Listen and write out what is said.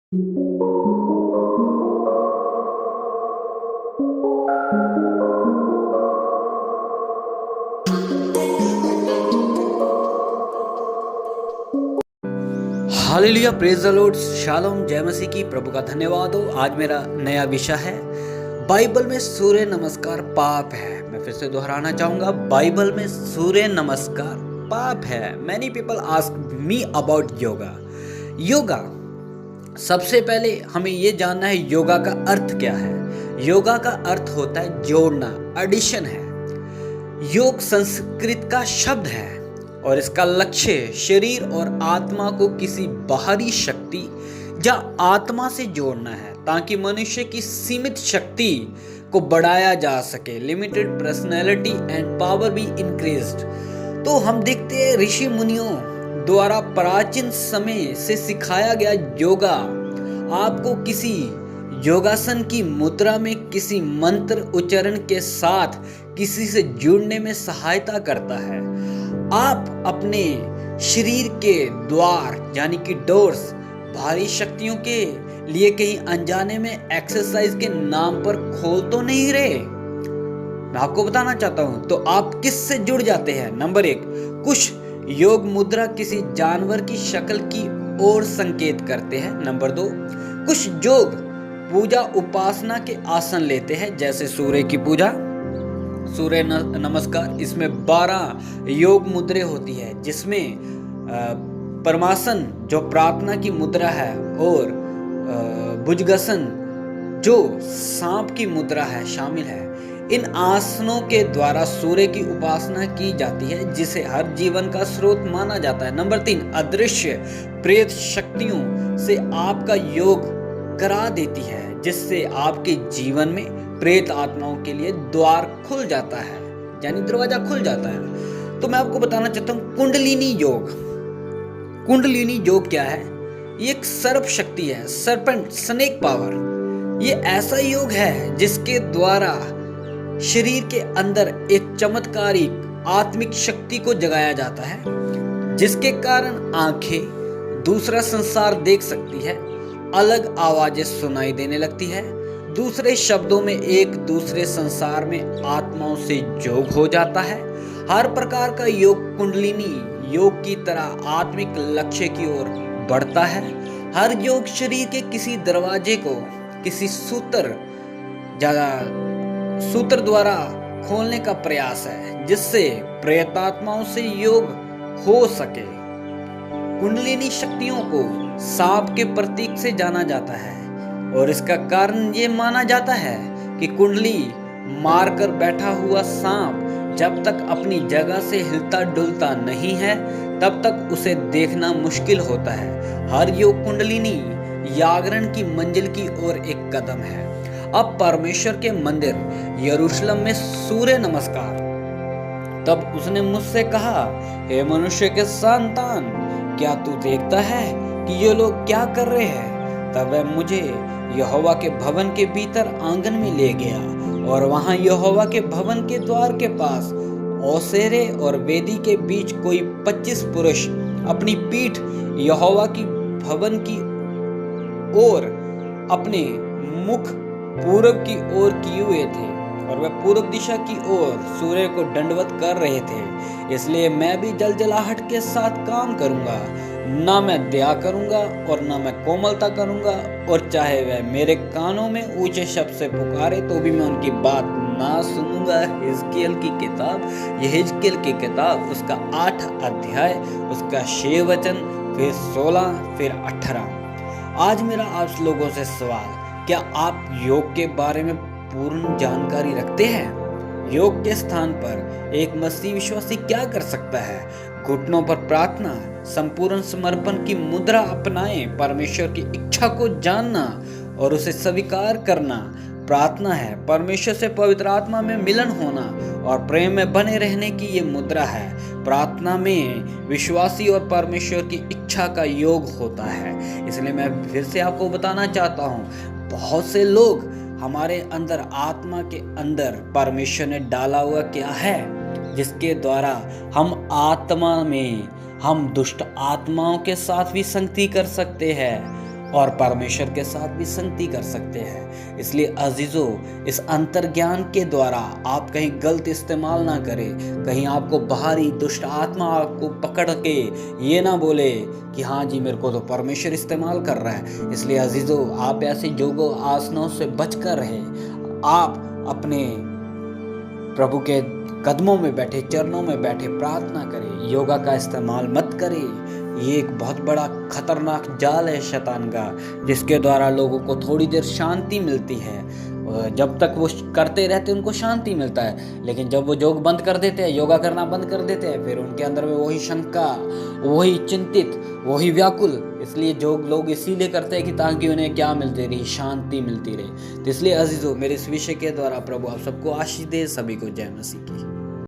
Hallelujah, praise the Lord, shalom, जय मसीह की। प्रभु का धन्यवाद हो। आज मेरा नया विषय है, बाइबल में सूर्य नमस्कार पाप है। मैं फिर से दोहराना चाहूंगा, बाइबल में सूर्य नमस्कार पाप है। Many people ask me about yoga. Yoga, सबसे पहले हमें ये जानना है योगा का अर्थ क्या है। योगा का अर्थ होता है जोड़ना, एडिशन है। योग संस्कृत का शब्द है और इसका लक्ष्य शरीर और आत्मा को किसी बाहरी शक्ति या आत्मा से जोड़ना है ताकि मनुष्य की सीमित शक्ति को बढ़ाया जा सके। Limited personality and power be increased. तो हम देखते हैं ऋषि मुनियों द्वारा प्राचीन समय से सिखाया गया योगा आपको किसी योगासन की मुद्रा में किसी मंत्र उच्चारण के साथ किसी से जुड़ने में सहायता करता है। आप अपने शरीर के द्वार यानी कि डोर्स भारी शक्तियों के लिए कहीं अनजाने में एक्सरसाइज के नाम पर खोल तो नहीं रहे। मैं आपको बताना चाहता हूं, तो आप किससे जुड़ जाते हैं। नंबर 1, कुछ योग मुद्रा किसी जानवर की शक्ल की ओर संकेत करते हैं। नंबर 2, कुछ योग पूजा उपासना के आसन लेते हैं, जैसे सूर्य की पूजा, सूर्य नमस्कार। इसमें 12 योग मुद्रे होती है, जिसमें परमासन जो प्रार्थना की मुद्रा है और भुजंगासन जो सांप की मुद्रा है शामिल है। इन आसनों के द्वारा सूर्य की उपासना की जाती है, जिसे हर जीवन का स्रोत माना जाता है। नंबर 3, अदृश्य प्रेत शक्तियों से आपका योग करा देती है, जिससे आपके जीवन में प्रेत आत्माओं के लिए द्वार खुल जाता है, यानी दरवाजा खुल जाता है। तो मैं आपको बताना चाहता हूँ कुंडलिनी योग। कुंडलिनी योग क्या है? ये एक सर्प शक्ति है, सर्पेंट, स्नेक पावर। ये ऐसा योग है जिसके द्वारा शरीर के अंदर एक चमत्कारिक आत्मिक शक्ति को जगाया जाता है, जिसके कारण आंखें दूसरा संसार देख सकती है, अलग आवाजें सुनाई देने लगती है। दूसरे शब्दों में एक दूसरे संसार में आत्माओं से जोग हो जाता है। हर प्रकार का योग कुंडलिनी योग की तरह आत्मिक लक्ष्य की ओर बढ़ता है। हर योग शरीर के किसी दरवाजे को किसी सूत्र द्वारा खोलने का प्रयास है, जिससे प्रेतात्माओं से योग हो सके। कुंडलिनी शक्तियों को सांप के प्रतीक से जाना जाता है और इसका कारण ये माना जाता है कि कुंडली मारकर बैठा हुआ सांप जब तक अपनी जगह से हिलता डुलता नहीं है तब तक उसे देखना मुश्किल होता है। हर योग कुंडलिनी जागरण की मंजिल की ओर एक कदम है। अब परमेश्वर के मंदिर यरूशलेम में सूर्य नमस्कार। तब उसने मुझसे कहा, हे मनुष्य के संतान, क्या तू देखता है कि ये लोग क्या कर रहे हैं? तब वह मुझे यहोवा के भवन के भीतर आंगन में ले गया और वहां यहोवा के भवन के द्वार के पास ओसेरे और वेदी के बीच कोई 25 पुरुष अपनी पीठ यहोवा की भवन की ओर अपने मुख पूरब की ओर किए हुए थे और वह पूर्व दिशा की ओर सूर्य को दंडवत कर रहे थे। इसलिए मैं भी जलजलाहट के साथ काम करूंगा, ना मैं दया करूंगा और ना मैं कोमलता करूंगा। और चाहे वह मेरे कानों में ऊंचे शब्द से पुकारे तो भी मैं उनकी बात ना सुनूंगा। हिजकियेल की किताब, ये हिजकियेल की किताब, उसका 8 अध्याय, उसका 6 वचन, फिर 16, फिर 18। आज मेरा आप लोगों से सवाल, क्या आप योग के बारे में पूर्ण जानकारी रखते हैं? योग के स्थान पर एक मसीह विश्वासी क्या कर सकता है? घुटनों पर प्रार्थना, संपूर्ण समर्पण की मुद्रा अपनाएं, परमेश्वर की इच्छा को जानना और उसे स्वीकार करना प्रार्थना है। परमेश्वर से पवित्र आत्मा में मिलन होना और प्रेम में बने रहने की ये मुद्रा है। प्रार्थना में विश्वासी और परमेश्वर की इच्छा का योग होता है। इसलिए मैं फिर से आपको बताना चाहता हूँ, बहुत से लोग हमारे अंदर, आत्मा के अंदर परमेश्वर ने डाला हुआ क्या है, जिसके द्वारा हम आत्मा में हम दुष्ट आत्माओं के साथ भी संगति कर सकते हैं। और परमेश्वर के साथ भी संगति कर सकते हैं। इसलिए अजीजों, इस अंतर्ज्ञान के द्वारा आप कहीं गलत इस्तेमाल ना करें, कहीं आपको बाहरी दुष्ट आत्मा आपको पकड़ के ये ना बोले कि हाँ जी मेरे को तो परमेश्वर इस्तेमाल कर रहा है। इसलिए अजीजों, आप ऐसे जोगो आसनों से बचकर रहें। आप अपने प्रभु के कदमों में बैठे, चरणों में बैठे प्रार्थना करें। योगा का इस्तेमाल मत करें। ये एक बहुत बड़ा खतरनाक जाल है शैतान का, जिसके द्वारा लोगों को थोड़ी देर शांति मिलती है। जब तक वो करते रहते उनको शांति मिलता है, लेकिन जब वो योग बंद कर देते हैं, योगा करना बंद कर देते हैं, फिर उनके अंदर में वही शंका, वही चिंतित, वही व्याकुल। इसलिए योग लोग इसीलिए करते हैं कि ताकि उन्हें क्या मिलती रही, शांति मिलती रही। तो इसलिए अजीजों, मेरे इस विषय के द्वारा प्रभु आप सबको आशीष दे। सभी को जय मसीह की।